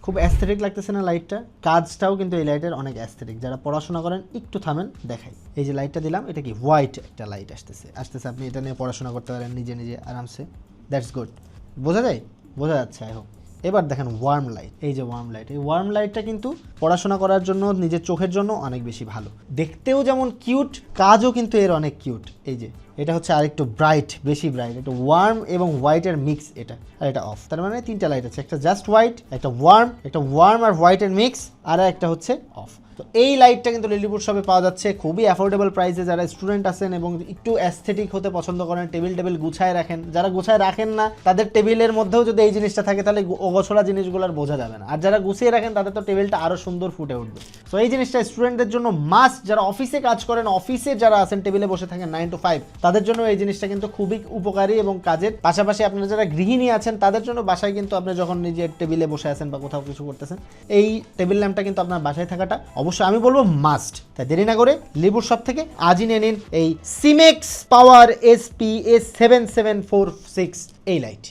খুব অ্যাস্থেটিক লাগতেছে না লাইটটা? কাজটাও কিন্তু এই লাইটের অনেক অ্যাস্থেটিক। যারা পড়াশোনা করেন একটু থামেন দেখাই। এই যে লাইটটা দিলাম, এটা কি হোয়াইট একটা লাইট আসতেছে, আপনি এটা নিয়ে পড়াশোনা করতে পারেন নিজে নিজে আরামসে। That's good. বোঝা যায়? বোঝা যাচ্ছে আই হোপ। এবার দেখেন ওয়ার্ম লাইট। এই যে ওয়ার্ম লাইট, এই ওয়ার্ম লাইটটা কিন্তু পড়াশোনা করার জন্য, নিজের চোখের জন্য অনেক বেশি ভালো। দেখতেও যেমন কিউট, কাজও কিন্তু এর অনেক কিউট। এই যে এটা হচ্ছে আরেকটু ব্রাইট, বেশি ব্রাইট, একটা ওয়ার্ম এবং হোয়াইটের মিক্স এটা। আর এটা অফ, তার মানে তিনটা লাইট আছে, একটা জাস্ট হোয়াইট, একটা ওয়ার্ম আর হোয়াইটের মিক্স, আর একটা হচ্ছে অফ। তো এই লাইটটা কিন্তু লিলিপুর শপে পাওয়া যাচ্ছে খুবই অ্যাফোর্ডেবল প্রাইসে। যারা স্টুডেন্ট আছেন এবং একটু অ্যাস্থেটিক হতে পছন্দ করেন, টেবিল গুছায় রাখেন, যারা গুছায় রাখেন না তাদের টেবিলের মধ্যেও যদি এই জিনিসটা থাকে তাহলে অগোছলা জিনিসগুলো আর বোঝা যাবে না। আর যারা গুছিয়ে রাখেন তাদের তো টেবিলটা আরও সুন্দর ফুটে উঠবে। তো এই জিনিসটা স্টুডেন্টদের জন্য মাস্ট। যারা অফিসে কাজ করেন, অফিসে যারা আছেন টেবিলে বসে থাকেন 9 to 5, তাদের জন্য এই জিনিসটা কিন্তু খুবই উপকারী এবং কাজের। পাশাপাশি আপনারা যারা গৃহিণী আছেন তাদের জন্য বাসায় কিন্তু আপনি যখন নিজের টেবিলে বসে আছেন বা কোথাও কিছু করতেছেন, এই টেবিল ল্যাম্পটা কিন্তু আপনার বাসায় থাকাটা অবশ্যই আমি বলবো মাস্ট। তাই দেরি না করে লিপুর শপ থেকে আজই নিয়ে নিন এই সিমেক্স পাওয়ার SP-A7746 এই লাইট।